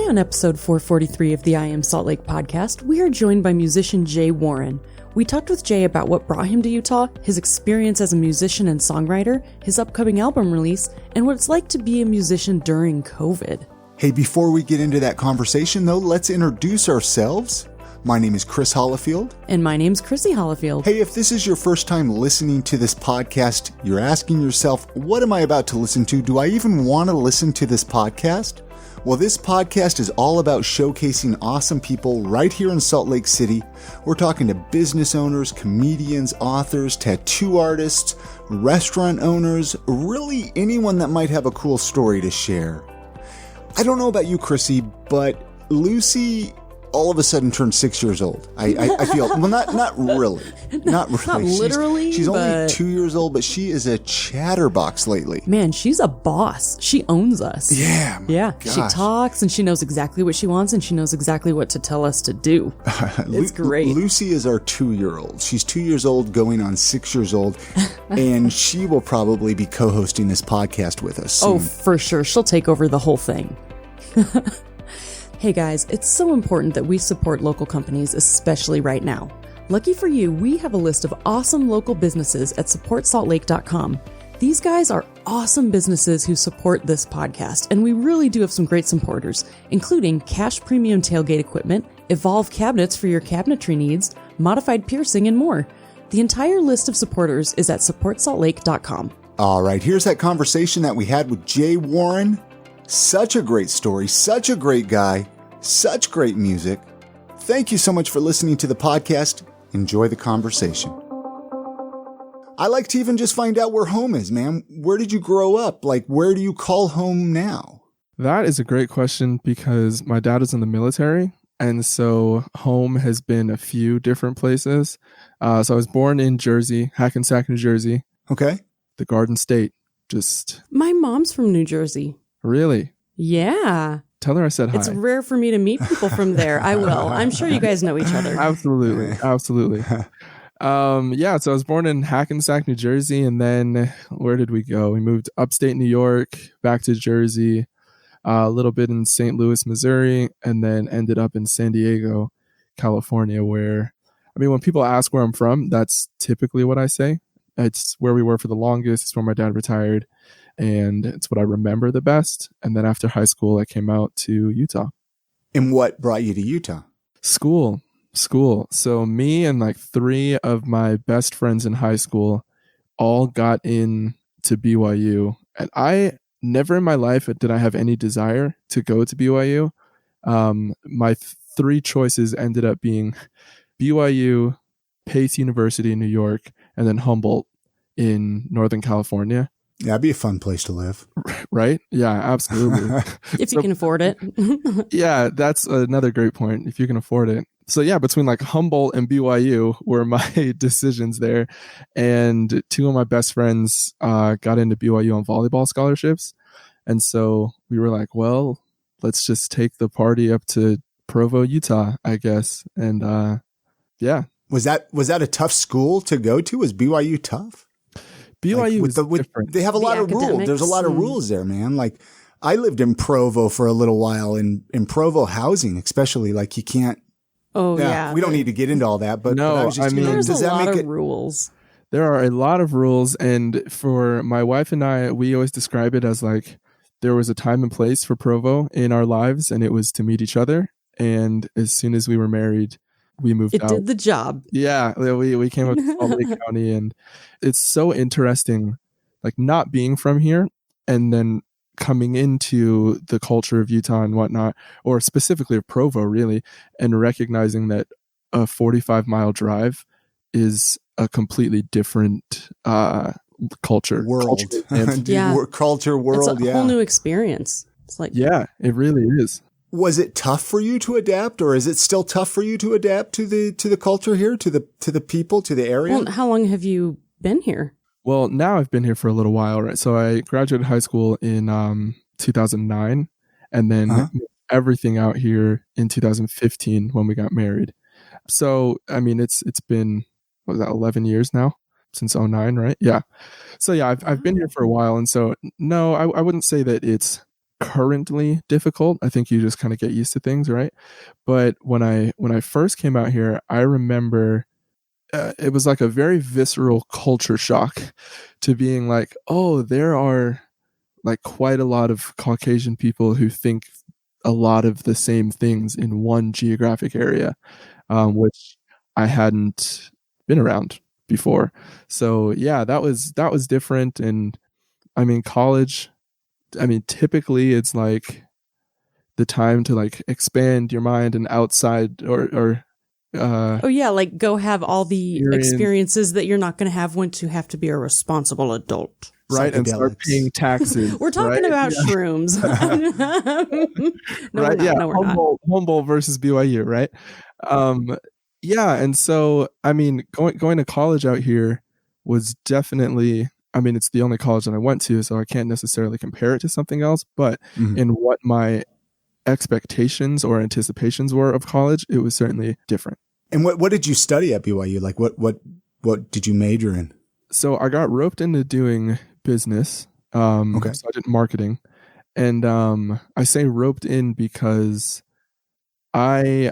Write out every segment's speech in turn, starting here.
Today on episode 443 of the I Am Salt Lake podcast, we are joined by musician Jay Warren. We talked with Jay about what brought him to Utah, his experience as a musician and songwriter, his upcoming album release, and what it's like to be a musician during COVID. Hey, before we get into that conversation though, let's introduce ourselves. My name is Chris Hollifield. And my name's Chrissy Hollifield. Hey, if this is your first time listening to this podcast, you're asking yourself, what am I about to listen to? Do I even want to listen to this podcast? Well, this podcast is all about showcasing awesome people right here in Salt Lake City. We're talking to business owners, comedians, authors, tattoo artists, restaurant owners, really anyone that might have a cool story to share. I don't know about you, Chrissy, but Lucy all of a sudden turned 6 years old. I feel, well, not really. Not really. Not literally, She's only 2 years old, but she is a chatterbox lately. Man, she's a boss. She owns us. Yeah. She talks and she knows exactly what she wants and she knows exactly what to tell us to do. It's great. Lucy is our 2-year-old. She's 2 years old, going on 6 years old, and she will probably be co-hosting this podcast with us soon. Oh, for sure. She'll take over the whole thing. Hey guys, it's so important that we support local companies, especially right now. Lucky for you, we have a list of awesome local businesses at supportsaltlake.com. These guys are awesome businesses who support this podcast, and we really do have some great supporters, including Cash Premium Tailgate Equipment, Evolve Cabinets for your cabinetry needs, Modified Piercing, and more. The entire list of supporters is at supportsaltlake.com. All right, here's that conversation that we had with Jay Warren. Such a great story, such a great guy, such great music. Thank you so much for listening to the podcast. Enjoy the conversation. I like to even just find out where home is, man. Where did you grow up? Like, where do you call home now? That is a great question because my dad is in the military. And so home has been a few different places. So I was born in Jersey, Hackensack, New Jersey. Okay. The Garden State. My mom's from New Jersey. Really? Yeah. Tell her I said hi. It's rare for me to meet people from there. I will. I'm sure you guys know each other. Absolutely. So I was born in Hackensack, New Jersey, and then where did we go? We moved upstate New York, back to Jersey, a little bit in St. Louis, Missouri, and then ended up in San Diego, California, where, when people ask where I'm from, that's typically what I say. It's where we were for the longest. It's where my dad retired. And it's what I remember the best. And then after high school, I came out to Utah. And what brought you to Utah? School. So me and like 3 of my best friends in high school all got in to BYU. And I never in my life did I have any desire to go to BYU. My 3 choices ended up being BYU, Pace University in New York, and then Humboldt in Northern California. Yeah, it'd be a fun place to live. Right? Yeah, absolutely. If you can afford it. Yeah, that's another great point. If you can afford it. So yeah, between like Humboldt and BYU were my decisions there. And 2 of my best friends got into BYU on volleyball scholarships. And so we were like, well, let's just take the party up to Provo, Utah, I guess. And yeah. Was that a tough school to go to? Was BYU tough? BYU like different. They have a lot of rules. There's a lot of rules there, man. Like I lived in Provo for a little while, and in Provo housing, especially, like you can't. Oh yeah. We don't need to get into all that, but no, there's does a that lot make of it rules. There are a lot of rules, and for my wife and I, we always describe it as like there was a time and place for Provo in our lives, and it was to meet each other. And as soon as we were married, we moved out. It did the job. Yeah, we came up to Salt Lake County, and it's so interesting, like not being from here and then coming into the culture of Utah and whatnot, or specifically of Provo, really, and recognizing that a 45-mile drive is a completely different culture. World. Culture, world, it's a whole new experience. It's like, yeah, it really is. Was it tough for you to adapt, or is it still tough for you to adapt to the culture here, to the people, to the area? Well, how long have you been here? Well, now I've been here for a little while, right? So I graduated high school in 2009, and then everything out here in 2015 when we got married. So, it's been, what was that, 11 years now? Since 2009, right? Yeah. So yeah, I've been here for a while. And so, no, I wouldn't say that it's currently difficult. I think you just kind of get used to things, right? But when I first came out here, I remember it was like a very visceral culture shock to being like, oh, there are like quite a lot of Caucasian people who think a lot of the same things in one geographic area, which I hadn't been around before. So yeah, that was different. And I mean, college, I mean, typically it's like the time to like expand your mind and outside or oh yeah, like go have all the experience. experiences that you're not going to have once you have to be a responsible adult. Right, and start paying taxes. We're talking about shrooms. No, right, we're not. No, we're not. Humboldt versus BYU, right? Yeah, and so I mean, going to college out here was definitely. I mean, it's the only college that I went to, so I can't necessarily compare it to something else. But in what my expectations or anticipations were of college, it was certainly different. And what did you study at BYU? Like what did you major in? So I got roped into doing business. Okay. So I did marketing, and I say roped in because I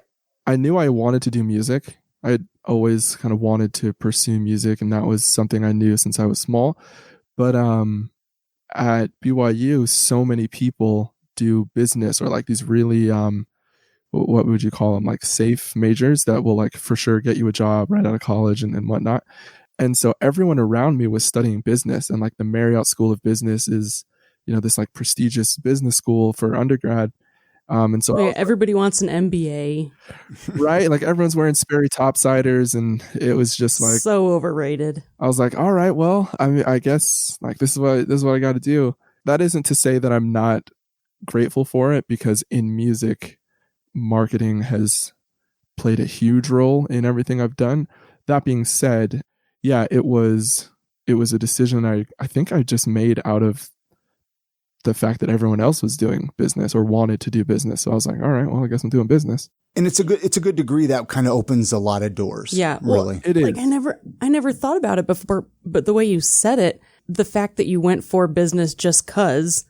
knew I wanted to do music. I had always kind of wanted to pursue music, and that was something I knew since I was small. But at BYU, so many people do business or like these really what would you call them, like safe majors that will like for sure get you a job right out of college and whatnot. And so everyone around me was studying business, and like the Marriott School of Business is, you know, this like prestigious business school for undergrad. And so everybody wants an MBA, right? Like everyone's wearing Sperry topsiders, and it was just like so overrated. I was like, all right, well, I mean, I guess like this is what I got to do. That isn't to say that I'm not grateful for it, because in music, marketing has played a huge role in everything I've done. That being said, yeah, it was a decision I think I just made out of the fact that everyone else was doing business or wanted to do business. So I was like, all right, well, I guess I'm doing business. And it's a good degree that kind of opens a lot of doors. Yeah, really. Well, it is. Like I never thought about it before, but the way you said it, the fact that you went for business just 'cause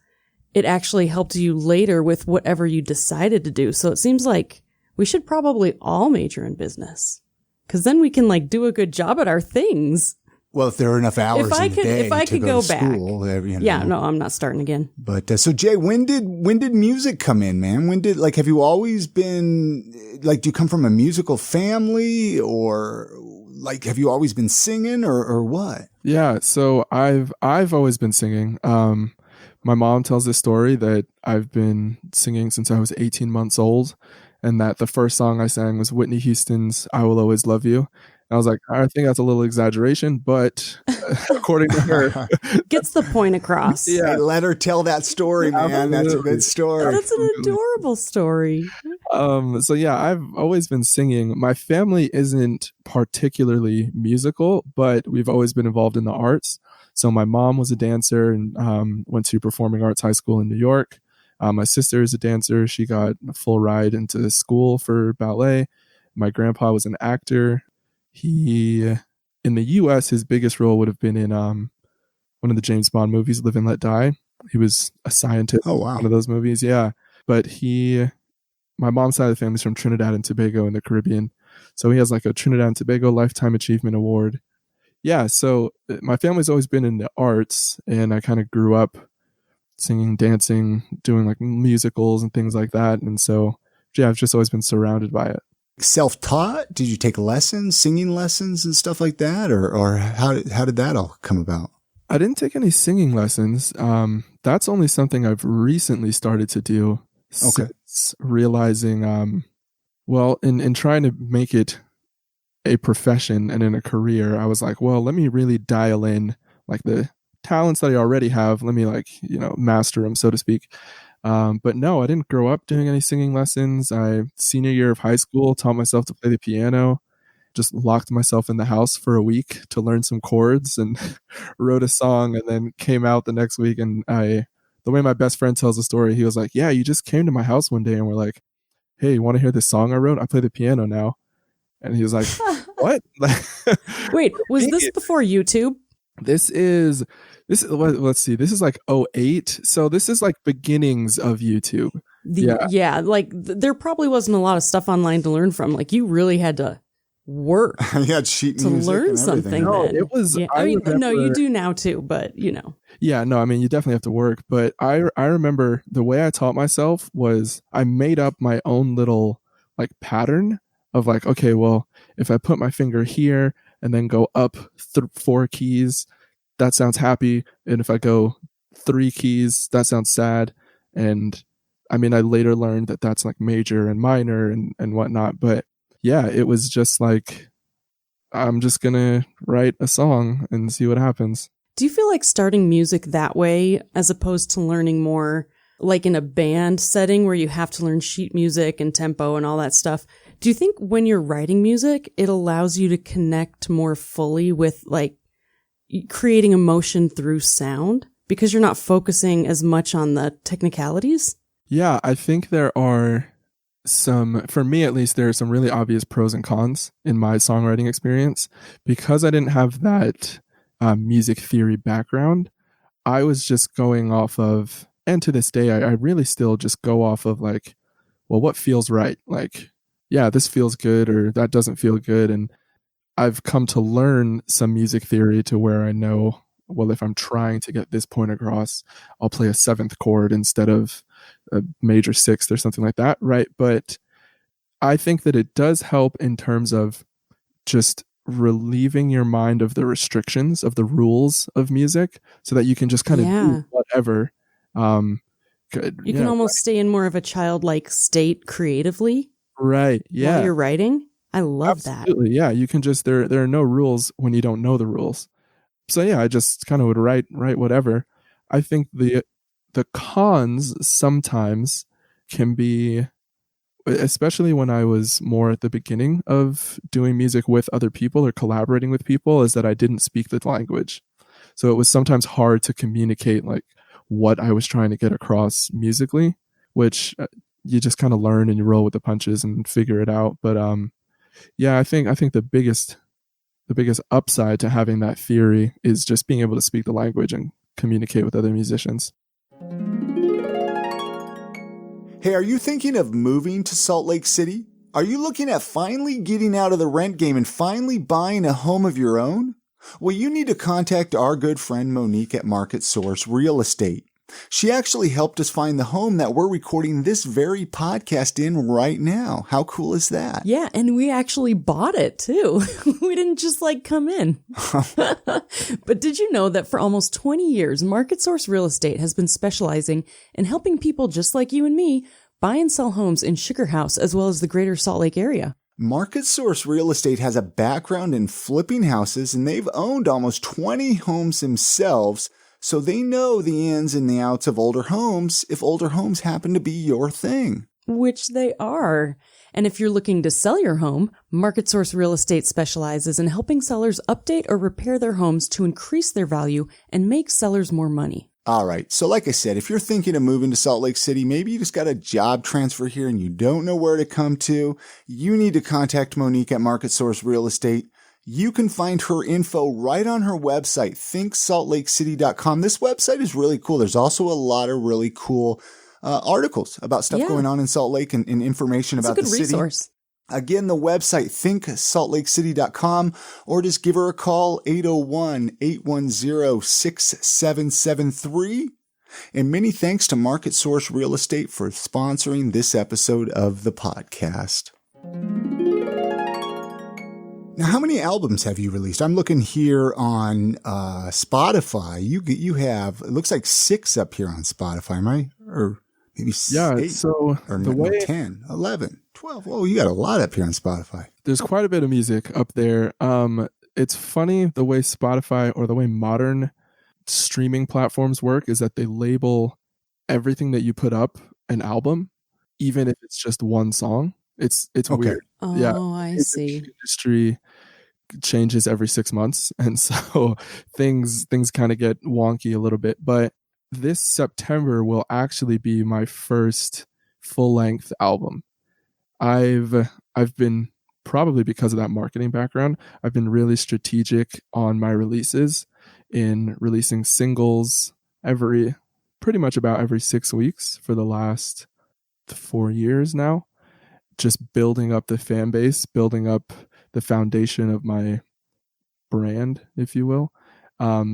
it actually helped you later with whatever you decided to do. So it seems like we should probably all major in business, 'cause then we can like do a good job at our things. Well, if there are enough hours in the day if I to could go go to back. school, you know. Yeah, no, I'm not starting again. But so Jay, when did music come in, man? Have you always been like, do you come from a musical family, or like have you always been singing or what? Yeah, so I've always been singing. My mom tells this story that I've been singing since I was 18 months old, and that the first song I sang was Whitney Houston's I Will Always Love You. I was like, I think that's a little exaggeration, but according to her, gets the point across. Yeah, hey, let her tell that story, man. Absolutely. That's a good story. That's an adorable story. So yeah, I've always been singing. My family isn't particularly musical, but we've always been involved in the arts. So my mom was a dancer and went to Performing Arts High School in New York. My sister is a dancer. She got a full ride into school for ballet. My grandpa was an actor. He, in the U.S., his biggest role would have been in one of the James Bond movies, Live and Let Die. He was a scientist in one of those movies, yeah. But my mom's side of the family is from Trinidad and Tobago in the Caribbean. So he has like a Trinidad and Tobago Lifetime Achievement Award. Yeah, so my family's always been in the arts, and I kind of grew up singing, dancing, doing like musicals and things like that. And so, yeah, I've just always been surrounded by it. Self-taught? Did you take lessons, singing lessons and stuff like that? Or how did that all come about? I didn't take any singing lessons. That's only something I've recently started to do. Okay. Since realizing, in trying to make it a profession and in a career, I was like, well, let me really dial in like the talents that I already have. Let me master them, so to speak. But no, I didn't grow up doing any singing lessons. Senior year of high school, taught myself to play the piano, just locked myself in the house for a week to learn some chords and wrote a song, and then came out the next week. And the way my best friend tells the story, he was like, yeah, you just came to my house one day and were like, hey, you want to hear this song I wrote? I play the piano now. And he was like, what? Wait, was this before YouTube? Let's see, this is like '08, so this is like beginnings of YouTube. There probably wasn't a lot of stuff online to learn from. Like, you really had to work You had sheet to music learn and everything. something. No, then. it was. Yeah. I mean, no, you do now too, but Yeah, no, I mean, you definitely have to work. But I remember the way I taught myself was I made up my own little like pattern of like, okay, well, if I put my finger here and then go up 4 keys, that sounds happy. And if I go 3 keys, that sounds sad. And I mean, I later learned that that's like major and minor and whatnot. But yeah, it was just like, I'm just going to write a song and see what happens. Do you feel like starting music that way as opposed to learning more like in a band setting where you have to learn sheet music and tempo and all that stuff? Do you think when you're writing music, it allows you to connect more fully with like creating emotion through sound because you're not focusing as much on the technicalities? Yeah, I think there are for me at least, there are some really obvious pros and cons in my songwriting experience. Because I didn't have that music theory background, I was just going off of, and to this day, I really still just go off of like, well, what feels right? Like, yeah, this feels good or that doesn't feel good. And I've come to learn some music theory to where I know, well, if I'm trying to get this point across, I'll play a 7th chord instead of a major 6th or something like that, right? But I think that it does help in terms of just relieving your mind of the restrictions of the rules of music so that you can just kind of do whatever. You can almost stay in more of a childlike state creatively. Right. Yeah. While you're writing. I love Absolutely. that. Yeah. You can just, there are no rules when you don't know the rules. So yeah, I just kind of would write whatever. I think the cons sometimes can be, especially when I was more at the beginning of doing music with other people or collaborating with people, is that I didn't speak the language. So it was sometimes hard to communicate like what I was trying to get across musically, which you just kind of learn and you roll with the punches and figure it out. But yeah, I think the biggest upside to having that theory is just being able to speak the language and communicate with other musicians. Hey, are you thinking of moving to Salt Lake City? Are you looking at finally getting out of the rent game and finally buying a home of your own? Well, you need to contact our good friend Monique at Market Source Real Estate. She actually helped us find the home that we're recording this very podcast in right now. How cool is that? Yeah, and we actually bought it too. We didn't just like come in. But did you know that for almost 20 years, Market Source Real Estate has been specializing in helping people just like you and me buy and sell homes in Sugar House as well as the greater Salt Lake area? Market Source Real Estate has a background in flipping houses, and they've owned almost 20 homes themselves. So they know the ins and the outs of older homes if older homes happen to be your thing. Which they are. And if you're looking to sell your home, Market Source Real Estate specializes in helping sellers update or repair their homes to increase their value and make sellers more money. All right. So like I said, if you're thinking of moving to Salt Lake City, maybe you just got a job transfer here and you don't know where to come to, you need to contact Monique at Market Source Real Estate. You can find her info right on her website, thinksaltlakecity.com. This website is really cool. There's also a lot of really cool articles about stuff going on in Salt Lake and information about the city. It's a good resource. Again, the website, thinksaltlakecity.com, or just give her a call, 801-810-6773. And many thanks to Market Source Real Estate for sponsoring this episode of the podcast. Now, how many albums have you released? I'm looking here on Spotify. You have, it looks like 6 up here on Spotify, am I? Or maybe 8. So or the way 10, 11, 12. Oh, you got a lot up here on Spotify. There's quite a bit of music up there. It's funny the way Spotify or the way modern streaming platforms work is that they label everything that you put up an album, even if it's just one song. It's okay. Weird. Oh, yeah. I see. The industry changes every 6 months, and so things kind of get wonky a little bit. But this September will actually be my first full-length album. I've been, probably because of that marketing background, I've been really strategic on my releases in releasing singles pretty much about every 6 weeks for the last 4 years now. Just building up the fan base, building up the foundation of my brand, if you will,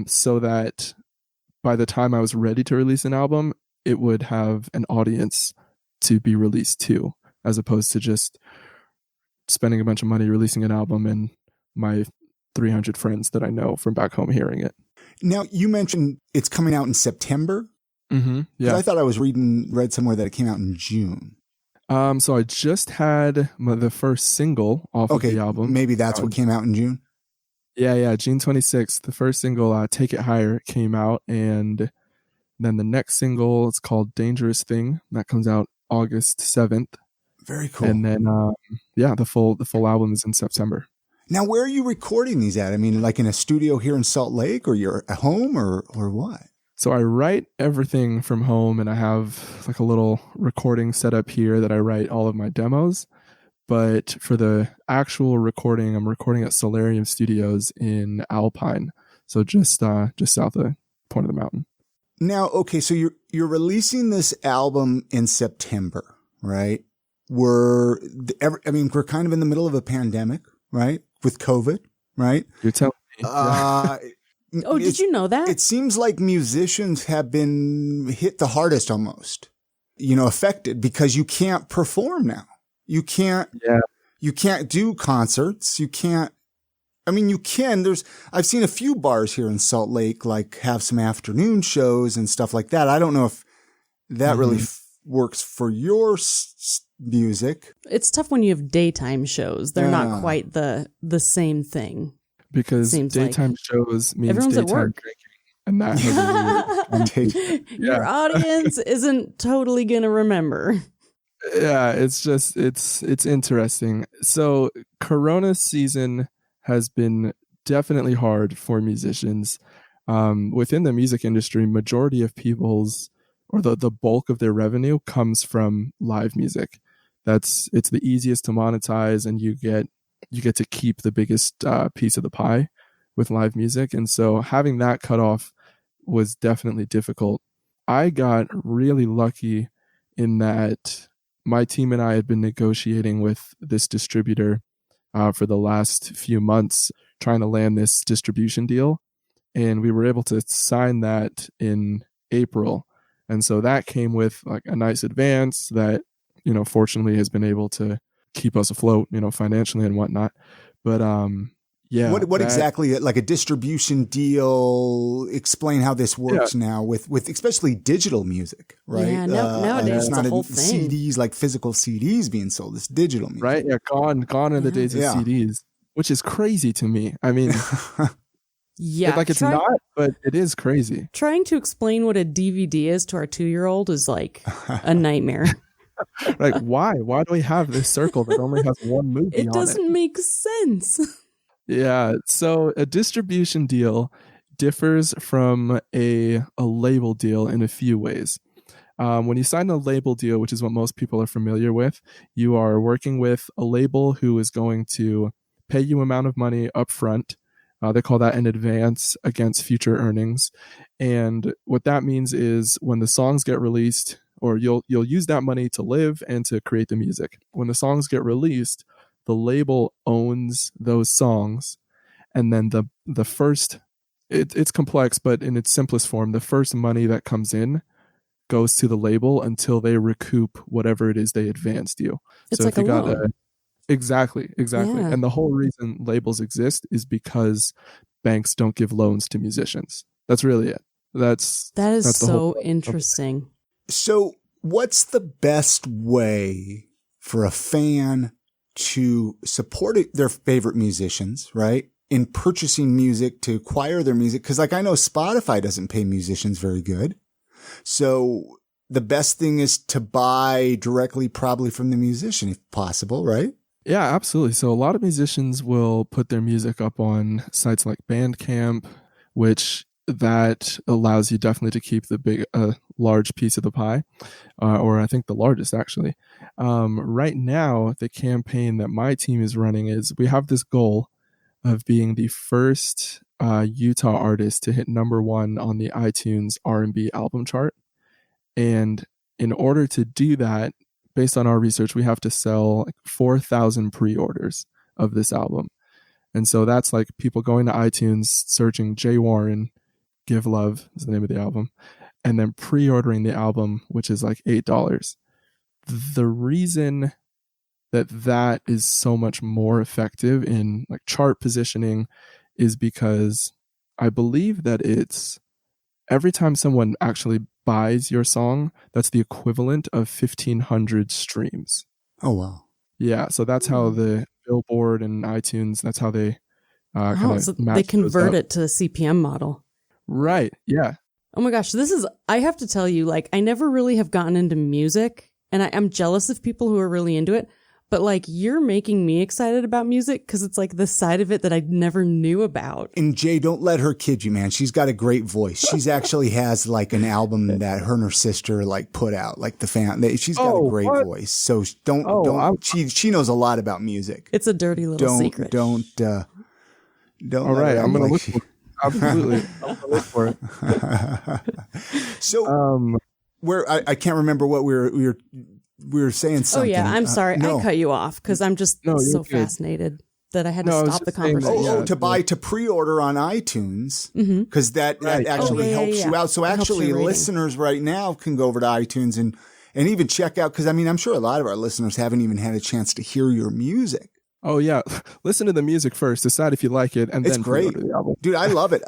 so that by the time I was ready to release an album, it would have an audience to be released to, as opposed to just spending a bunch of money releasing an album and my 300 friends that I know from back home hearing it. Now, you mentioned it's coming out in September. Mm-hmm. Yeah. I thought I was read somewhere that it came out in June. So I just had the first single off of the album. Maybe that's what came out in June. Yeah. June 26th, the first single, Take It Higher, came out. And then the next single, it's called Dangerous Thing. That comes out August 7th. Very cool. And then, the full album is in September. Now, where are you recording these at? I mean, like in a studio here in Salt Lake, or you're at home, or what? So I write everything from home, and I have like a little recording setup here that I write all of my demos. But for the actual recording, I'm recording at Solarium Studios in Alpine, so just south of Point of the Mountain. Now, okay, so you're releasing this album in September, right? We're kind of in the middle of a pandemic, right? With COVID, right? You're telling me. Did you know that? It seems like musicians have been hit the hardest almost, affected, because you can't perform now. You can't do concerts. You can. I've seen a few bars here in Salt Lake, like have some afternoon shows and stuff like that. I don't know if that really works for your music. It's tough when you have daytime shows. They're not quite the same thing. Because daytime shows means everyone's daytime at work. drinking, and that has Your audience isn't totally gonna remember. Yeah, it's just it's interesting. So Corona season has been definitely hard for musicians. Within the music industry, majority of people's, or the bulk of their revenue comes from live music. It's the easiest to monetize, and you get to keep the biggest piece of the pie with live music. And so having that cut off was definitely difficult. I got really lucky in that my team and I had been negotiating with this distributor for the last few months, trying to land this distribution deal. And we were able to sign that in April. And so that came with like a nice advance that, fortunately has been able to keep us afloat, financially and whatnot. But what exactly, like a distribution deal? Explain how this works now with especially digital music, right? Yeah, nowadays it's not a whole thing. CDs, like physical CDs being sold. It's digital music, right? Yeah, gone are the days of CDs, which is crazy to me. I mean, it's not, but it is crazy. Trying to explain what a DVD is to our 2-year-old is like a nightmare. Like, why? Why do we have this circle that only has one movie on it? It doesn't make sense. Yeah. So a distribution deal differs from a label deal in a few ways. When you sign a label deal, which is what most people are familiar with, you are working with a label who is going to pay you amount of money up front. They call that an advance against future earnings. And what that means is when the songs get released, or you'll use that money to live and to create the music. When the songs get released, the label owns those songs. And then the first, it's complex, but in its simplest form, the first money that comes in goes to the label until they recoup whatever it is they advanced you. It's so like if you loan. Exactly. Yeah. And the whole reason labels exist is because banks don't give loans to musicians. That's really it. That is so interesting. So what's the best way for a fan to support their favorite musicians, right? In purchasing music to acquire their music? Because I know Spotify doesn't pay musicians very good. So the best thing is to buy directly, probably from the musician if possible, right? Yeah, absolutely. So a lot of musicians will put their music up on sites like Bandcamp, which that allows you definitely to keep the large piece of the pie, or I think the largest actually. Right now, the campaign that my team is running is we have this goal of being the first Utah artist to hit number one on the iTunes R&B album chart. And in order to do that, based on our research, we have to sell like 4,000 pre-orders of this album. And so that's like people going to iTunes, searching Jay Warren, Give Love is the name of the album, and then pre-ordering the album, which is like $8. The reason that is so much more effective in like chart positioning is because I believe that it's every time someone actually buys your song, that's the equivalent of 1,500 streams. Oh, wow. Yeah, so that's how the Billboard and iTunes, that's how they so they convert it to the CPM model. Right, yeah. Oh my gosh, I have to tell you, like, I never really have gotten into music, and I'm jealous of people who are really into it, but like, you're making me excited about music because it's like the side of it that I never knew about. And Jay, don't let her kid you, man. She's got a great voice. She's actually has like an album that her and her sister like put out, like the fan. She's got a great voice. So don't. She knows a lot about music. It's a dirty little secret. Don't. All right, I'm gonna look for it. Absolutely, I'm gonna look for it. So, where I can't remember what we were saying something. Oh yeah, I'm sorry. No. I cut you off because I'm just so fascinated that I had to stop the conversation. To pre-order on iTunes because that actually helps you out. So actually, listeners right now can go over to iTunes and even check out, because I mean, I'm sure a lot of our listeners haven't even had a chance to hear your music. Oh yeah, listen to the music first. Decide if you like it, and then great, the album. Dude. I love it.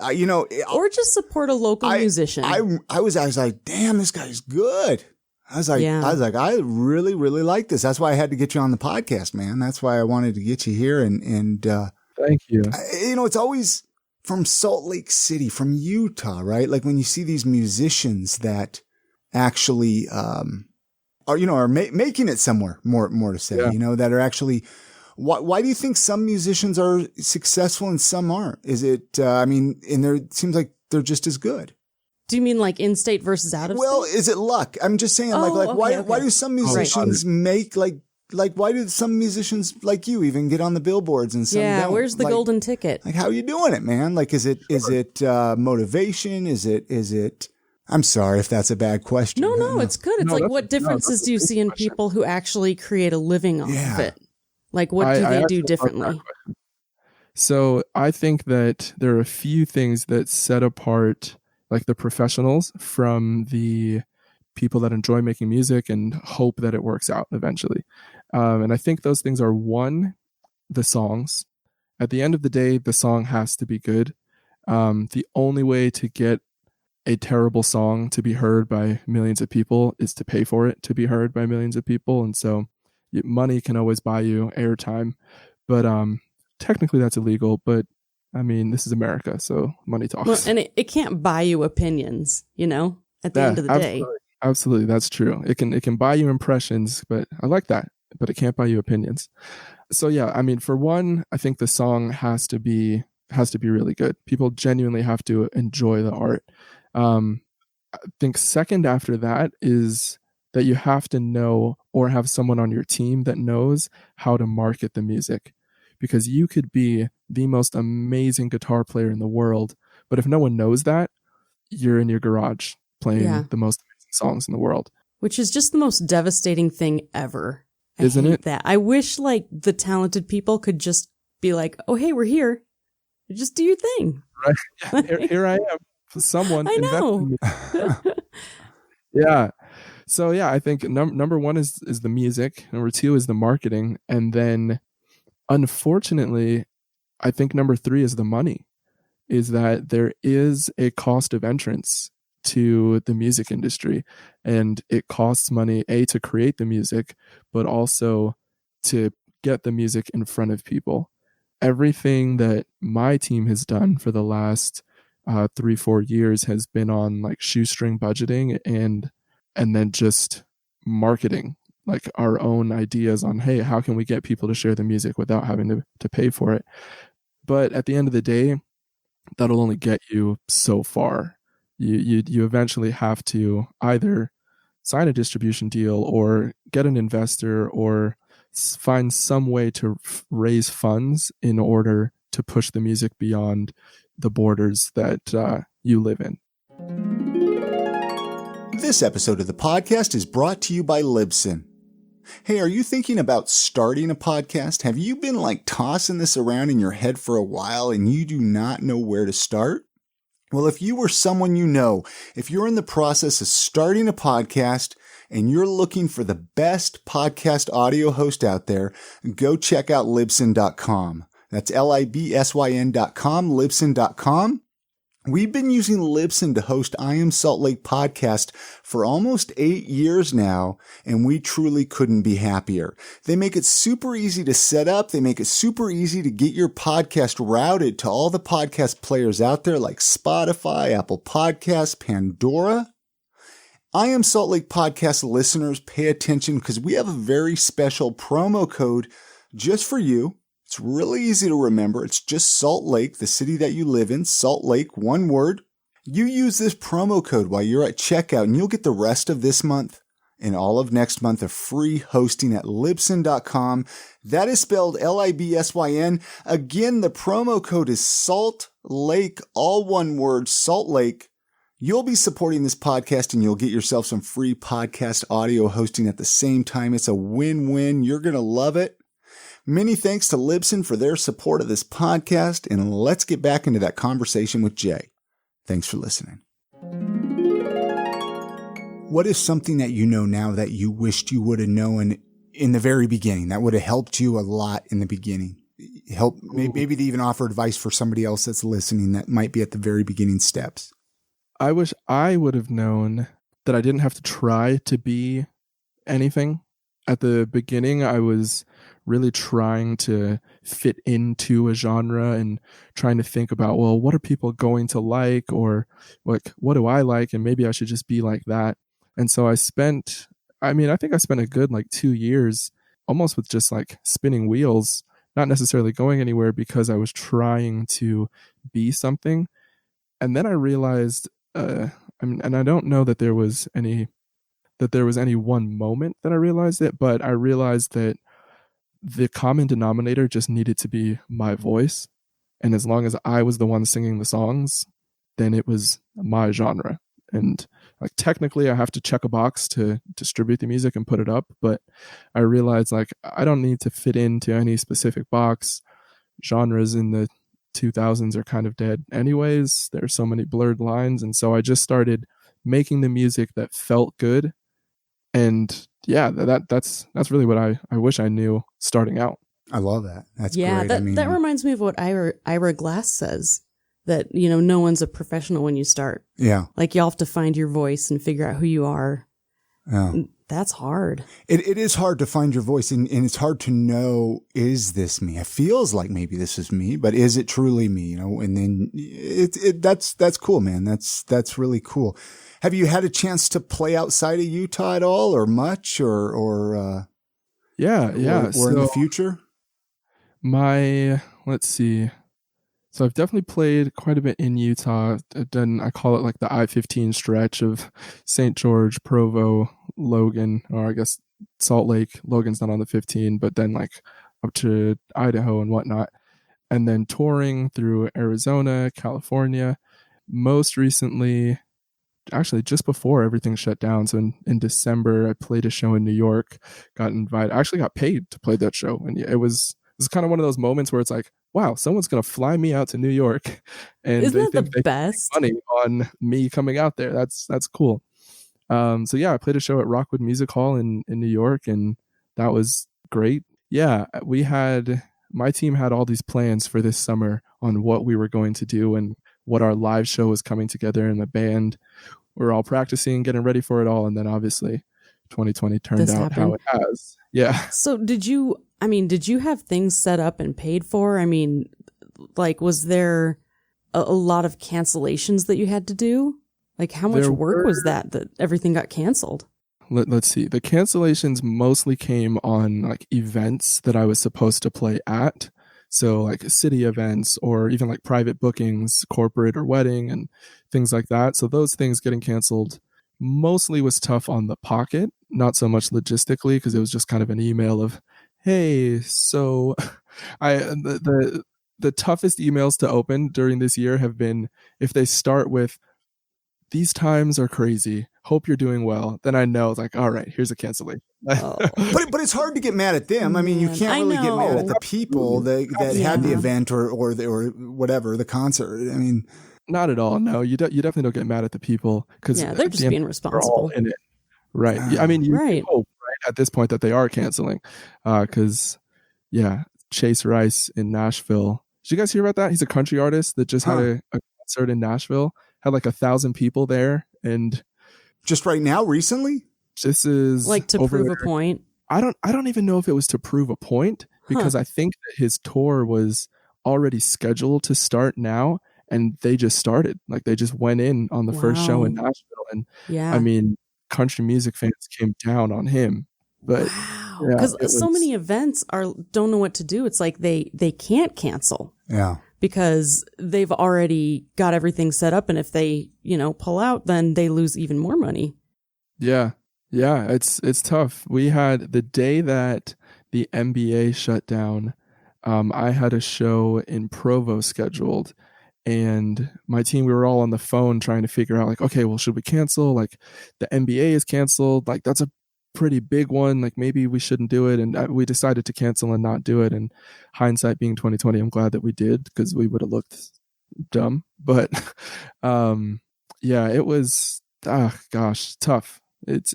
Or just support a local musician. I was like, damn, this guy's good. I was like, I really, really like this. That's why I had to get you on the podcast, man. That's why I wanted to get you here. And thank you. It's always from Salt Lake City, from Utah, right? Like when you see these musicians that actually are making it somewhere. More to say, that are actually. Why do you think some musicians are successful and some aren't? Is it? It seems like they're just as good. Do you mean like in state versus out of state? Well, is it luck? I'm just saying, why do some musicians make why do some musicians like you even get on the billboards and some don't? Where's the golden ticket? Like, how are you doing it, man? Like, is it motivation? Is it? I'm sorry if that's a bad question. No, it's good. It's what differences do you see in people who actually create a living off of it? Like, what do they do differently? So I think that there are a few things that set apart like the professionals from the people that enjoy making music and hope that it works out eventually. And I think those things are, one, the songs. At the end of the day, the song has to be good. The only way to get a terrible song to be heard by millions of people is to pay for it to be heard by millions of people. And so money can always buy you airtime, but technically that's illegal. But I mean, this is America, so money talks. Well, and it can't buy you opinions, at the end of the day. Absolutely, that's true. It can buy you impressions, but I like that. But it can't buy you opinions. So yeah, I mean, for one, I think the song has to be really good. People genuinely have to enjoy the art. I think second after that is that you have to know or have someone on your team that knows how to market the music, because you could be the most amazing guitar player in the world, but if no one knows that, you're in your garage playing the most amazing songs in the world. Which is just the most devastating thing ever. Isn't it? That I wish like the talented people could just be like, oh, hey, we're here. Just do your thing. Right. Here I am. Someone I know. Yeah. So yeah, I think number one is the music. Number two is the marketing. And then unfortunately, I think number three is the money, is that there is a cost of entrance to the music industry, and it costs money, to create the music, but also to get the music in front of people. Everything that my team has done for the last 3-4 years has been on like shoestring budgeting and then just marketing, like our own ideas on, hey, how can we get people to share the music without having to pay for it? But at the end of the day, that'll only get you so far. You eventually have to either sign a distribution deal or get an investor or find some way to raise funds in order to push the music beyond the borders that you live in. This episode of the podcast is brought to you by Libsyn. Hey, are you thinking about starting a podcast? Have you been tossing this around in your head for a while and you do not know where to start? Well, if you or someone you know, if you're in the process of starting a podcast and you're looking for the best podcast audio host out there, go check out Libsyn.com. That's Libsyn.com, Libsyn.com. We've been using Libsyn to host I Am Salt Lake podcast for almost 8 years now, and we truly couldn't be happier. They make it super easy to set up. They make it super easy to get your podcast routed to all the podcast players out there like Spotify, Apple Podcasts, Pandora. I Am Salt Lake podcast listeners, pay attention because we have a very special promo code just for you. It's really easy to remember. It's just Salt Lake, the city that you live in, Salt Lake, one word. You use this promo code while you're at checkout and you'll get the rest of this month and all of next month of free hosting at Libsyn.com. That is spelled Libsyn. Again, the promo code is Salt Lake, all one word, Salt Lake. You'll be supporting this podcast and you'll get yourself some free podcast audio hosting at the same time. It's a win-win. You're going to love it. Many thanks to Libsyn for their support of this podcast, and let's get back into that conversation with Jay. Thanks for listening. What is something that you know now that you wished you would have known in the very beginning that would have helped you a lot in the beginning? Maybe to even offer advice for somebody else that's listening that might be at the very beginning steps. I wish I would have known that I didn't have to try to be anything. At the beginning, I was really trying to fit into a genre and trying to think about, well, what are people going to like, or what do I like? And maybe I should just be like that. And so I think I spent a good 2 years almost with just spinning wheels, not necessarily going anywhere because I was trying to be something. And then I realized, and I don't know that there was any one moment that I realized it, but I realized that the common denominator just needed to be my voice. And as long as I was the one singing the songs, then it was my genre. And technically I have to check a box to distribute the music and put it up. But I realized I don't need to fit into any specific box. Genres in the 2000s are kind of dead anyways. There are so many blurred lines. And so I just started making the music that felt good. And yeah, that's really what I wish I knew starting out. I love that. That's great. Yeah, that reminds me of what Ira Glass says, that, no one's a professional when you start. Yeah. You all have to find your voice and figure out who you are. Yeah. That's hard. It is hard to find your voice, and it's hard to know, is this me? It feels like maybe this is me, but is it truly me? And then that's cool, man. That's really cool. Have you had a chance to play outside of Utah at all, or much, or yeah, or in the future? Let's see. So I've definitely played quite a bit in Utah. I call it the I-15 stretch of St. George, Provo, Logan, or I guess Salt Lake. Logan's not on the 15, but then up to Idaho and whatnot. And then touring through Arizona, California. Most recently, actually just before everything shut down. So in December, I played a show in New York, got invited. I actually got paid to play that show. And it was kind of one of those moments where it's wow, someone's going to fly me out to New York. And isn't that the best? Money on me coming out there. That's cool. So yeah, I played a show at Rockwood Music Hall in New York, and that was great. Yeah, my team had all these plans for this summer on what we were going to do and what our live show was coming together, and the band, we're all practicing, getting ready for it all. And then obviously 2020 turned out how it has. Yeah. So did you have things set up and paid for? Was there a lot of cancellations that you had to do? How much work was that everything got canceled? Let's see. The cancellations mostly came on events that I was supposed to play at. So city events, or even private bookings, corporate or wedding and things like that. So those things getting canceled mostly was tough on the pocket, not so much logistically, because it was just kind of an email of, hey, so the the toughest emails to open during this year have been if they start with, "These times are crazy. Hope you're doing well." Then I know, it's like, all right, here's a cancellation. Oh. But it's hard to get mad at them. I mean, you can't really get mad at the people that had the event or whatever, the concert. I mean, not at all. No, you definitely don't get mad at the people because they're just being responsible in it. Right. I mean, you hope right at this point that they are canceling because, Chase Rice in Nashville. Did you guys hear about that? He's a country artist that just had a concert in Nashville, had like 1,000 people there. And just right now, recently? This is like to prove a point. I don't even know if it was to prove a point because I think that his tour was already scheduled to start now, and they just started. Like they just went in on the first show in Nashville, and I mean, country music fans came down on him. But because so many events don't know what to do. It's like they can't cancel. Yeah. Because they've already got everything set up, and if they, pull out, then they lose even more money. Yeah. Yeah, it's tough. We had the day that the NBA shut down, I had a show in Provo scheduled, and my team, we were all on the phone trying to figure out like, okay, well, should we cancel? Like the NBA is canceled. Like that's a pretty big one. Like maybe we shouldn't do it. And we decided to cancel and not do it. And hindsight being 2020, I'm glad that we did because we would have looked dumb. But it was, tough. It's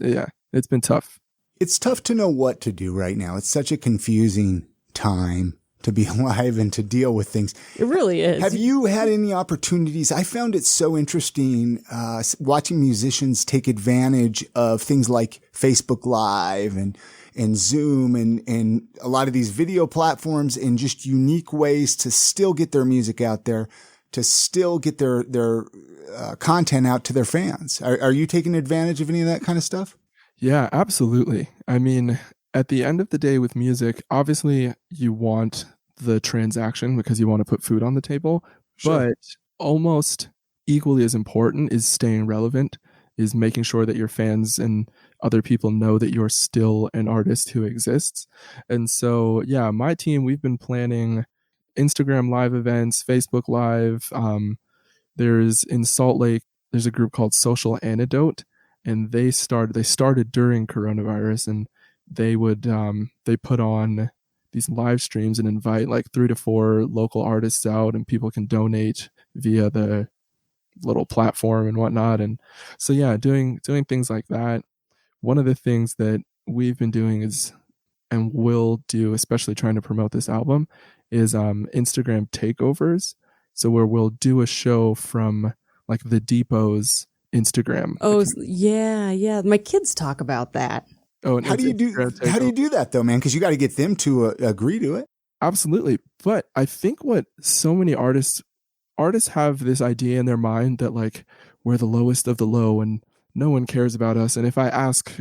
been tough. It's tough to know what to do right now. It's such a confusing time to be alive and to deal with things. It really is. Have you had any opportunities? I found it so interesting watching musicians take advantage of things like Facebook Live and Zoom and a lot of these video platforms in just unique ways to still get their music out there, to still get their content out to their fans. Are you taking advantage of any of that kind of stuff? Yeah, absolutely. I mean, at the end of the day with music, obviously you want the transaction because you want to put food on the table, but almost equally as important is staying relevant, is making sure that your fans and other people know that you're still an artist who exists. And so, my team, we've been planning Instagram live events, Facebook Live. There's in Salt Lake, there's a group called Social Antidote, and they started during coronavirus, and they put on these live streams and invite like 3 to 4 local artists out, and people can donate via the little platform and whatnot. And so, doing things like that. One of the things that we've been doing is, and will do, especially trying to promote this album, is Instagram takeovers. So where we'll do a show from like the Depot's Instagram. Oh, yeah. My kids talk about that. Oh, and how do you do that though, man? Because you got to get them to agree to it. Absolutely. But I think what so many artists have this idea in their mind that like we're the lowest of the low and no one cares about us. And if I ask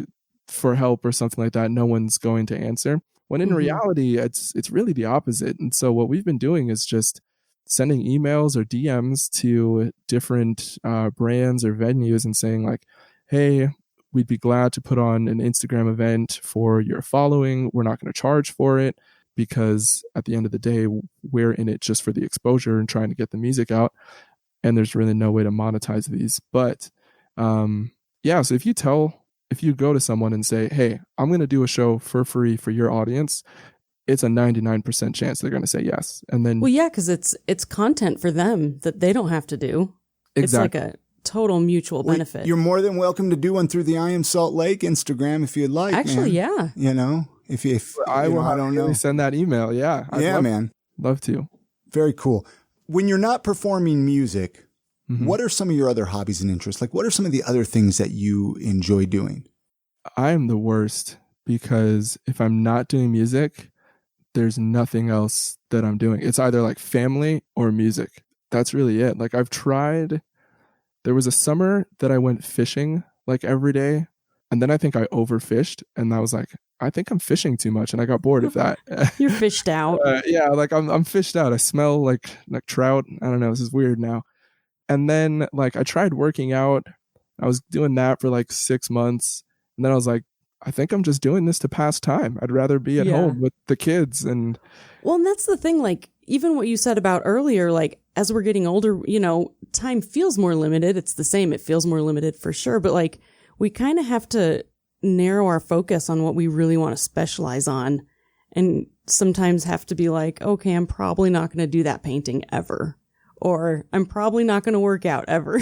for help or something like that, no one's going to answer. When in reality, it's really the opposite. And so what we've been doing is just sending emails or DMs to different brands or venues and saying like, hey, we'd be glad to put on an Instagram event for your following. We're not going to charge for it because at the end of the day, we're in it just for the exposure and trying to get the music out. And there's really no way to monetize these. But so if you go to someone and say, hey, I'm going to do a show for free for your audience, it's a 99% chance they're going to say yes. And then, because it's content for them that they don't have to do. Exactly. It's like a total mutual benefit. You're more than welcome to do one through the I Am Salt Lake Instagram if you'd like. Actually, man. If I don't know, send that email. Yeah, man, love to. Very cool. When you're not performing music, what are some of your other hobbies and interests? Like, what are some of the other things that you enjoy doing? I am the worst because if I'm not doing music, there's nothing else that I'm doing. It's either like family or music. That's really it. Like I've tried. There was a summer that I went fishing like every day. And then I think I overfished. And I was like, I think I'm fishing too much. And I got bored of that. You're fished out. Like I'm fished out. I smell like trout. I don't know. This is weird now. And then like I tried working out. I was doing that for like 6 months. And then I was like, I think I'm just doing this to pass time. I'd rather be at home with the kids. And that's the thing. Like even what you said about earlier, like as we're getting older, you know, time feels more limited. It's the same. It feels more limited for sure. But like we kind of have to narrow our focus on what we really want to specialize on, and sometimes have to be like, okay, I'm probably not going to do that painting ever, or I'm probably not going to work out ever.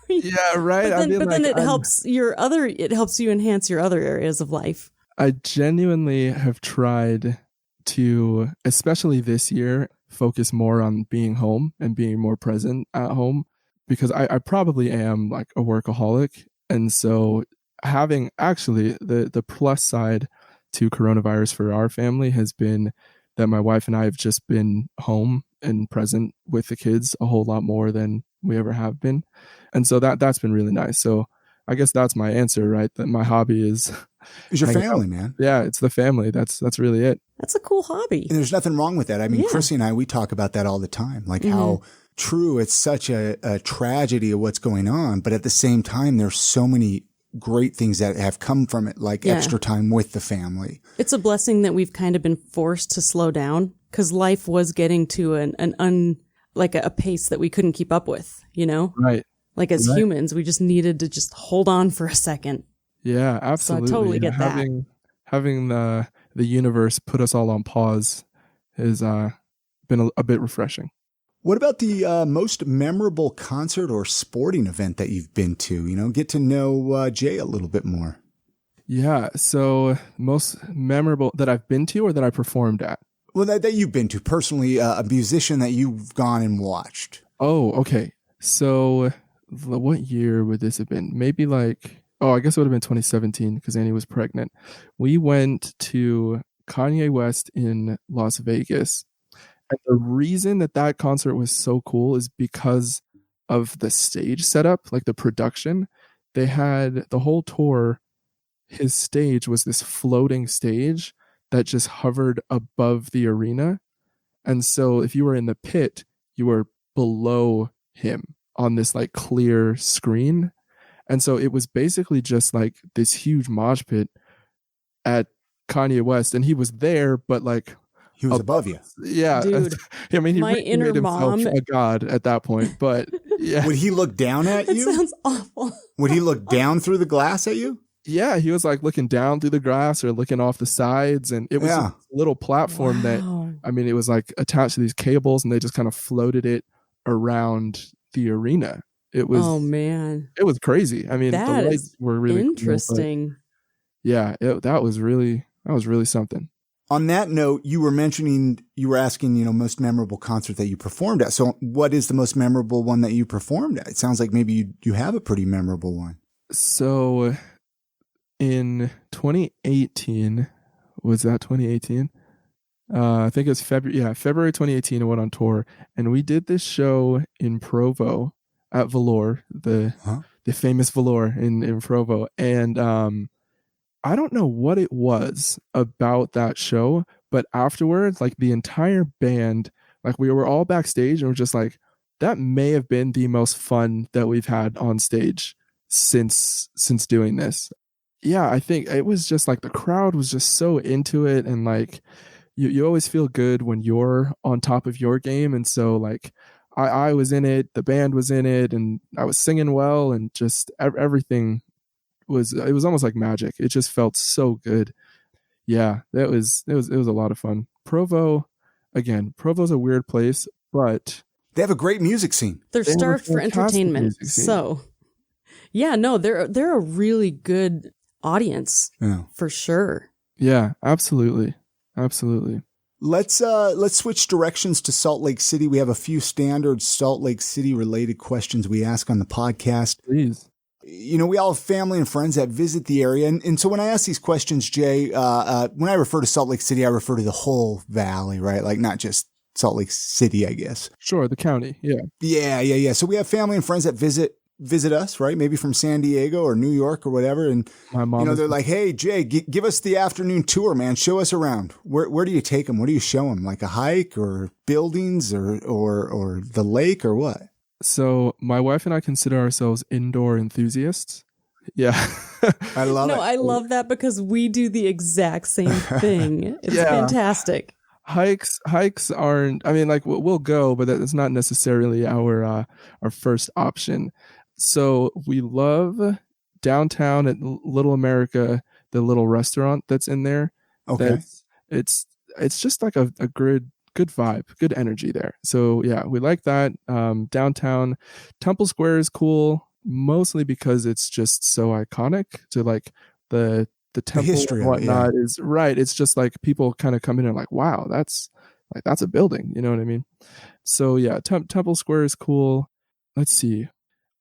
Yeah, right. But then it helps you enhance your other areas of life. I genuinely have tried to, especially this year, focus more on being home and being more present at home, because I probably am like a workaholic. And so having actually the plus side to coronavirus for our family has been that my wife and I have just been home and present with the kids a whole lot more than we ever have been. And so that's been really nice. So I guess that's my answer, right? That my hobby is your family, man. Yeah, it's the family. That's really it. That's a cool hobby. And there's nothing wrong with that. I mean, Chrissy and I, we talk about that all the time, like how true it's such a tragedy of what's going on. But at the same time, there's so many great things that have come from it, like extra time with the family. It's a blessing that we've kind of been forced to slow down, because life was getting to a pace that we couldn't keep up with, you know? Right. Like as humans, we just needed to just hold on for a second. Yeah, absolutely. So I totally get that. Having the universe put us all on pause has been a bit refreshing. What about the most memorable concert or sporting event that you've been to? You know, get to know Jay a little bit more. Yeah, so most memorable that I've been to or that I performed at? Well, that you've been to personally, a musician that you've gone and watched. Oh, okay. So what year would this have been? Maybe like, I guess it would have been 2017 because Annie was pregnant. We went to Kanye West in Las Vegas. And the reason that concert was so cool is because of the stage setup, like the production. They had the whole tour. His stage was this floating stage that just hovered above the arena. And so if you were in the pit, you were below him on this like clear screen. And so it was basically just like this huge mosh pit at Kanye West. And he was there, but like, he was above you. Yeah. Dude, I mean, he my really inner made himself mom a god at that point. But yeah. Would he look down at you? That sounds awful. Would he look down through the glass at you? Yeah, he was like looking down through the grass or looking off the sides. And it was a little platform that, I mean, it was like attached to these cables and they just kind of floated it around the arena. It was, oh man, it was crazy. I mean, that the lights were really interesting. Cool, that was really something. On that note, you were asking, most memorable concert that you performed at. So what is the most memorable one that you performed at? It sounds like maybe you have a pretty memorable one. So in 2018, was that 2018? I think it was February 2018. I went on tour and we did this show in Provo at Velour, the famous Velour in Provo. And, I don't know what it was about that show, but afterwards, like the entire band, like we were all backstage and we're just like, that may have been the most fun that we've had on stage since doing this. Yeah, I think it was just like the crowd was just so into it, and like you always feel good when you're on top of your game. And so like I was in it, the band was in it, and I was singing well, and just everything it was almost like magic. It just felt so good. Yeah, it was a lot of fun. Provo's a weird place, but they have a great music scene. They're starved for entertainment. So yeah, no, they're a really good audience for sure. Yeah, absolutely. Let's switch directions to Salt Lake City. We have a few standard Salt Lake City related questions we ask on the podcast. Please. We all have family and friends that visit the area. And so when I ask these questions, Jay, when I refer to Salt Lake City, I refer to the whole valley, right? Like not just Salt Lake City, I guess. Sure. The county. Yeah. Yeah. So we have family and friends that visit us, right? Maybe from San Diego or New York or whatever. And, my mom they're like, hey, Jay, give us the afternoon tour, man. Show us around. Where do you take them? What do you show them? Like a hike or buildings or the lake or what? So my wife and I consider ourselves indoor enthusiasts. Yeah. I love it. No, I love that because we do the exact same thing. It's fantastic. hikes aren't, I mean, like we'll go, but that's not necessarily our first option. So we love downtown at Little America, the little restaurant that's in there. Okay. That's it's just like a good vibe, good energy there. So yeah, we like that. Downtown Temple Square is cool, mostly because it's just so iconic to like the temple history and of it, yeah. whatnot is right. It's just like people kind of come in and like, wow, that's a building. You know what I mean? So yeah, Temple Square is cool. Let's see.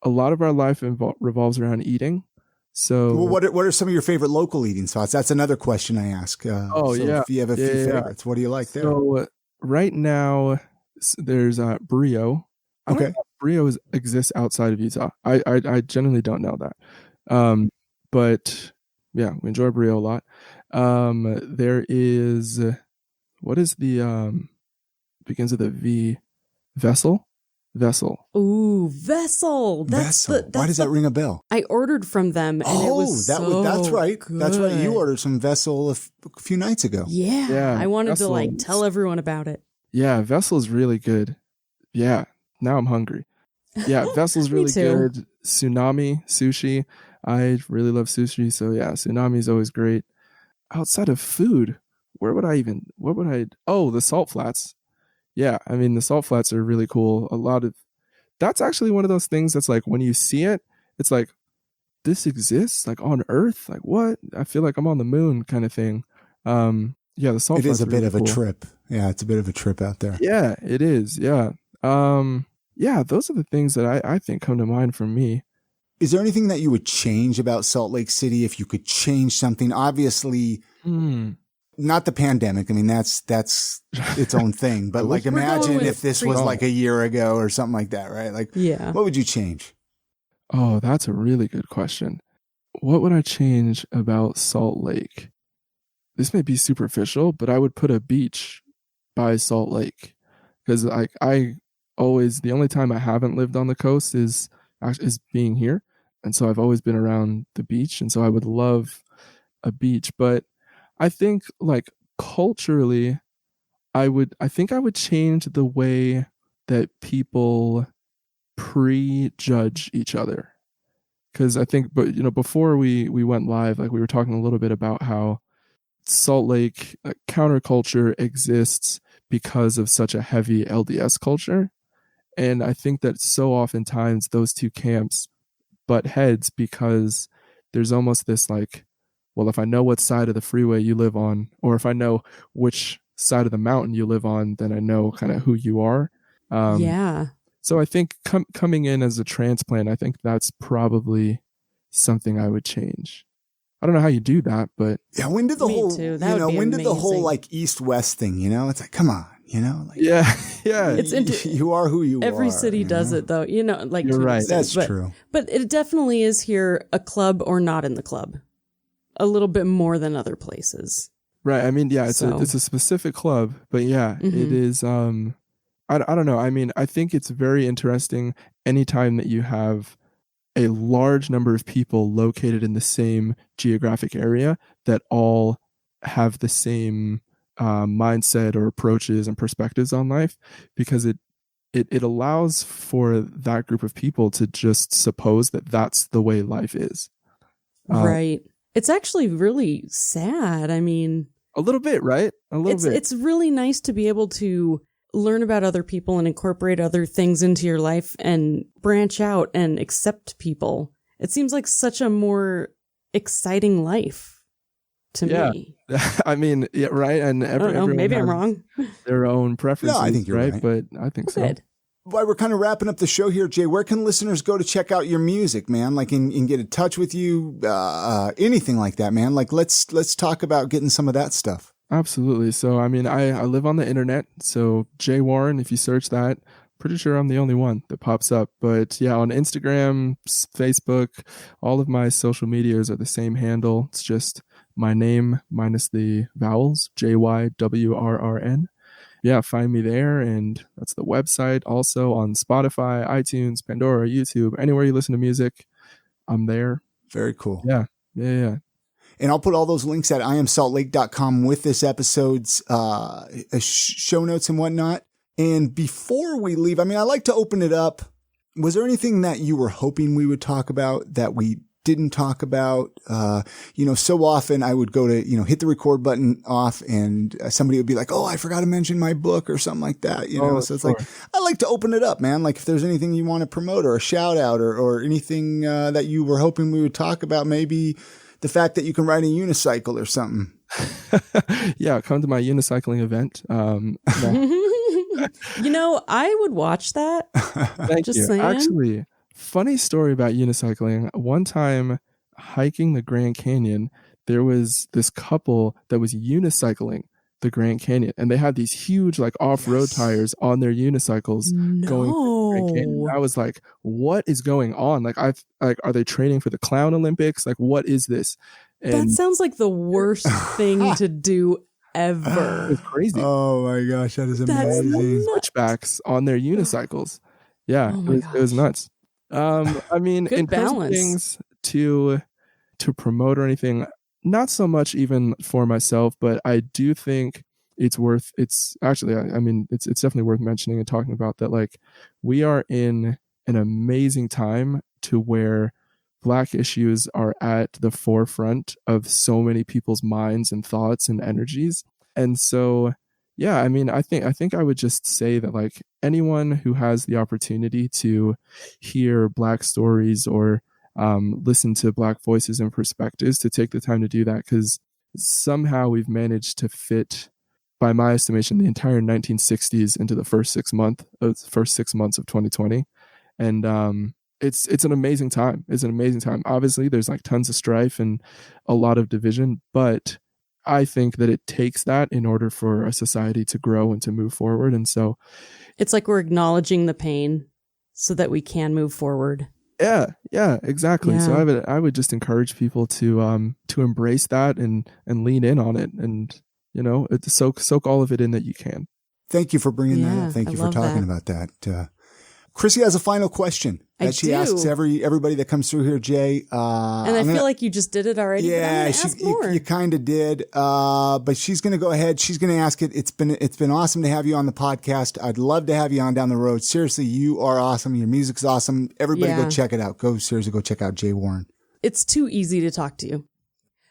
A lot of our life revolves around eating. So Well, what are some of your favorite local eating spots? That's another question I ask. So yeah. if you have a few favorites, what do you like there? So right now there's Brio. I don't know if Brio exists outside of Utah. I genuinely don't know that. But yeah, we enjoy Brio a lot. There is, what is the begins with a V? Vessel. Ooh, Vessel. Vessel. Why does that ring a bell? I ordered from them, and it was that's right. good. That's right. You ordered some Vessel a few nights ago. Yeah. I wanted Vessel to like tell everyone about it. Yeah, Vessel's really good. Yeah, now I'm hungry. Yeah, Vessel's really good. Tsunami sushi. I really love sushi, so yeah, Tsunami is always great. Outside of food, what would I, oh, the Salt Flats. Yeah, I mean, the Salt Flats are really cool. That's actually one of those things that's like, when you see it, it's like, this exists, like on Earth? Like, what? I feel like I'm on the moon kind of thing. Yeah, the Salt Flats. It is a bit really of a trip. Yeah, it's a bit of a trip out there. Yeah, it is. Yeah. Yeah, those are the things that I think come to mind for me. Is there anything that you would change about Salt Lake City if you could change something? Obviously, not the pandemic. I mean, that's its own thing. But like, imagine if this was like a year ago or something like that, right? Like, what would you change? Oh, that's a really good question. What would I change about Salt Lake? This may be superficial, but I would put a beach by Salt Lake, because I always, the only time I haven't lived on the coast is being here, and so I've always been around the beach, and so I would love a beach. But I think like culturally, I think I would change the way that people prejudge each other, because I think, but before we went live, like we were talking a little bit about how Salt Lake counterculture exists because of such a heavy LDS culture. And I think that so oftentimes those two camps butt heads, because there's almost this like, well, if I know what side of the freeway you live on, or if I know which side of the mountain you live on, then I know kind of who you are. So I think coming in as a transplant, I think that's probably something I would change. I don't know how you do that, but yeah. When did the whole like East-West thing, it's like, come on, like, yeah. You are who you are. Every city does it though, like, you're right. That's true. But it definitely is here a club or not in the club, a little bit more than other places. Right. I mean, yeah, it's a specific club, but yeah, it is. I don't know. I mean, I think it's very interesting anytime that you have a large number of people located in the same geographic area that all have the same mindset or approaches and perspectives on life, because it allows for that group of people to just suppose that that's the way life is. Right. It's actually really sad. I mean, a little bit, right? A little bit. It's really nice to be able to learn about other people and incorporate other things into your life and branch out and accept people. It seems like such a more exciting life to me. I mean, yeah, right. And I don't know, maybe I'm wrong. Their own preferences, no, I think you're right. But I think so. Good. While we're kind of wrapping up the show here, Jay, where can listeners go to check out your music, man? Like, and get in touch with you, anything like that, man. Like, let's talk about getting some of that stuff. Absolutely. So, I mean, I live on the internet. So Jay Warren, if you search that, pretty sure I'm the only one that pops up. But yeah, on Instagram, Facebook, all of my social medias are the same handle. It's just my name minus the vowels, JYWRRN. Yeah, find me there. And that's the website. Also on Spotify, iTunes, Pandora, YouTube, anywhere you listen to music, I'm there. Very cool. Yeah. And I'll put all those links at iamsaltlake.com with this episode's show notes and whatnot. And before we leave, I mean, I like to open it up. Was there anything that you were hoping we would talk about that we didn't talk about? So often I would go to, hit the record button off and somebody would be like, oh, I forgot to mention my book or something like that. So it's like, I like to open it up, man. Like if there's anything you want to promote or a shout out or anything that you were hoping we would talk about, maybe the fact that you can ride a unicycle or something. Yeah. Come to my unicycling event. I would watch that. Thank Just you. saying. Actually, funny story about unicycling. One time hiking the Grand Canyon, there was this couple that was unicycling the Grand Canyon, and they had these huge like off-road tires on their unicycles going through the Grand Canyon. I was like, what is going on? Like, are they training for the Clown Olympics? Like, what is this? And that sounds like the worst thing to do ever. It's crazy. Oh my gosh, that is amazing. Switchbacks on their unicycles. Yeah, it was nuts. I mean, Good in terms of balance. things to promote or anything, not so much even for myself, but I do think it's definitely worth mentioning and talking about that. Like, we are in an amazing time to where Black issues are at the forefront of so many people's minds and thoughts and energies. And so, yeah, I mean, I think I would just say that, like, anyone who has the opportunity to hear Black stories or listen to Black voices and perspectives, to take the time to do that, because somehow we've managed to fit, by my estimation, the entire 1960s into the first 6 months of 2020. And it's an amazing time. It's an amazing time. Obviously, there's like tons of strife and a lot of division, but I think that it takes that in order for a society to grow and to move forward. And so it's like we're acknowledging the pain so that we can move forward. Yeah, exactly. Yeah. So I would just encourage people to embrace that and lean in on it, and soak all of it in that you can. Thank you for bringing that up. Thank you for talking about that. Chrissy has a final question that she asks everybody that comes through here, Jay. And I feel like you just did it already. Yeah, you kind of did. But she's going to go ahead. She's going to ask it. It's been awesome to have you on the podcast. I'd love to have you on down the road. Seriously, you are awesome. Your music's awesome. Everybody go check it out. Go check out Jay Warren. It's too easy to talk to you.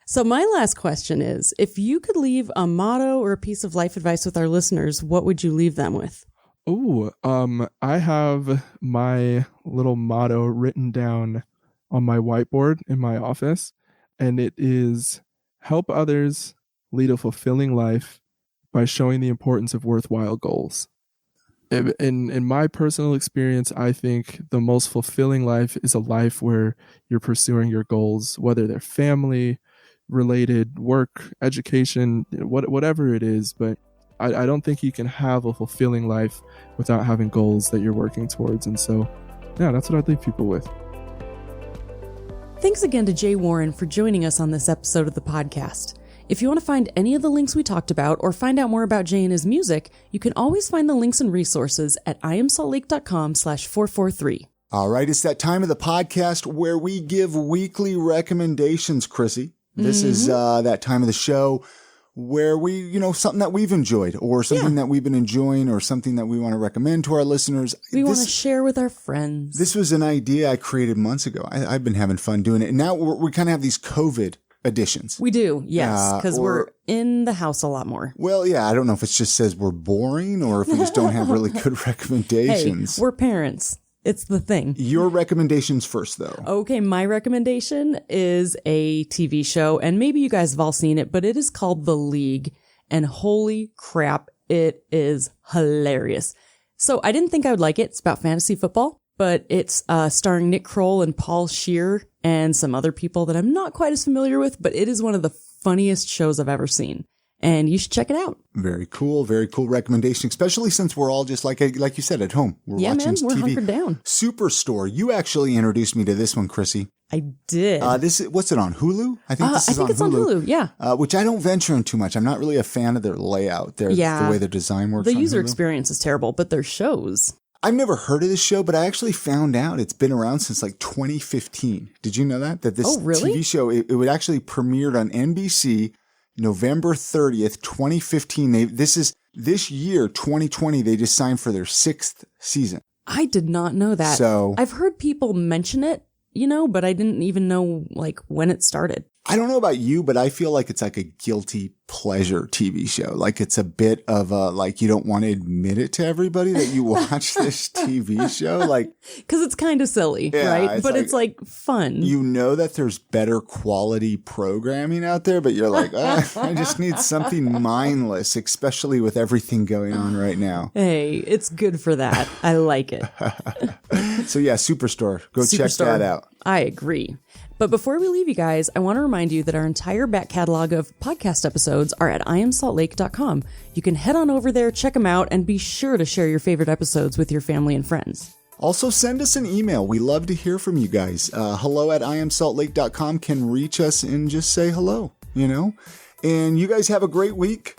So my last question is, if you could leave a motto or a piece of life advice with our listeners, what would you leave them with? Oh, I have my little motto written down on my whiteboard in my office, and it is: help others lead a fulfilling life by showing the importance of worthwhile goals. In my personal experience, I think the most fulfilling life is a life where you're pursuing your goals, whether they're family related, work, education, whatever it is, but I don't think you can have a fulfilling life without having goals that you're working towards. And so, yeah, that's what I'd leave people with. Thanks again to Jay Warren for joining us on this episode of the podcast. If you want to find any of the links we talked about or find out more about Jay and his music, you can always find the links and resources at iamsaltlake.com/443. All right, it's that time of the podcast where we give weekly recommendations, Chrissy. This is that time of the show where we, something that we've enjoyed or something that we've been enjoying or something that we want to recommend to our listeners. We want to share with our friends. This was an idea I created months ago. I've been having fun doing it. And now we kind of have these COVID editions. We do, yes, because we're in the house a lot more. Well, yeah, I don't know if it just says we're boring or if we just don't have really good recommendations. Hey, we're parents. It's the thing. Your recommendations first, though. Okay, my recommendation is a TV show, and maybe you guys have all seen it, but it is called The League, and holy crap, it is hilarious. So I didn't think I would like it. It's about fantasy football, but it's starring Nick Kroll and Paul Scheer and some other people that I'm not quite as familiar with, but it is one of the funniest shows I've ever seen. And you should check it out. Very cool recommendation, especially since we're all just like you said, at home. We're watching we're TV. hunkered down. Superstore. You actually introduced me to this one, Chrissy. I did. What's it on? Hulu? I think it's on Hulu. Yeah. Which I don't venture in too much. I'm not really a fan of their layout. The way their design works. The user experience is terrible, but their shows. I've never heard of this show, but I actually found out it's been around since like 2015. Did you know that? That this TV show, it would actually premiered on NBC November 30th, 2015. This year, 2020, they just signed for their 6th season. I did not know that. So I've heard people mention it, but I didn't even know like when it started. I don't know about you, but I feel like it's like a guilty pleasure TV show. Like it's a bit of a, like you don't want to admit it to everybody that you watch this TV show. Like, cause it's kind of silly, right? But it's like fun. You know that there's better quality programming out there, but you're like, I just need something mindless, especially with everything going on right now. Hey, it's good for that. I like it. So yeah, Superstore. Go check that out. I agree. But before we leave you guys, I want to remind you that our entire back catalog of podcast episodes are at iamsaltlake.com. You can head on over there, check them out, and be sure to share your favorite episodes with your family and friends. Also, send us an email. We love to hear from you guys. hello@iamsaltlake.com can reach us and just say hello, And you guys have a great week.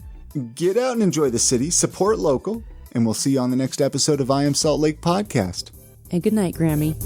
Get out and enjoy the city, support local, and we'll see you on the next episode of I Am Salt Lake Podcast. And good night, Grammy.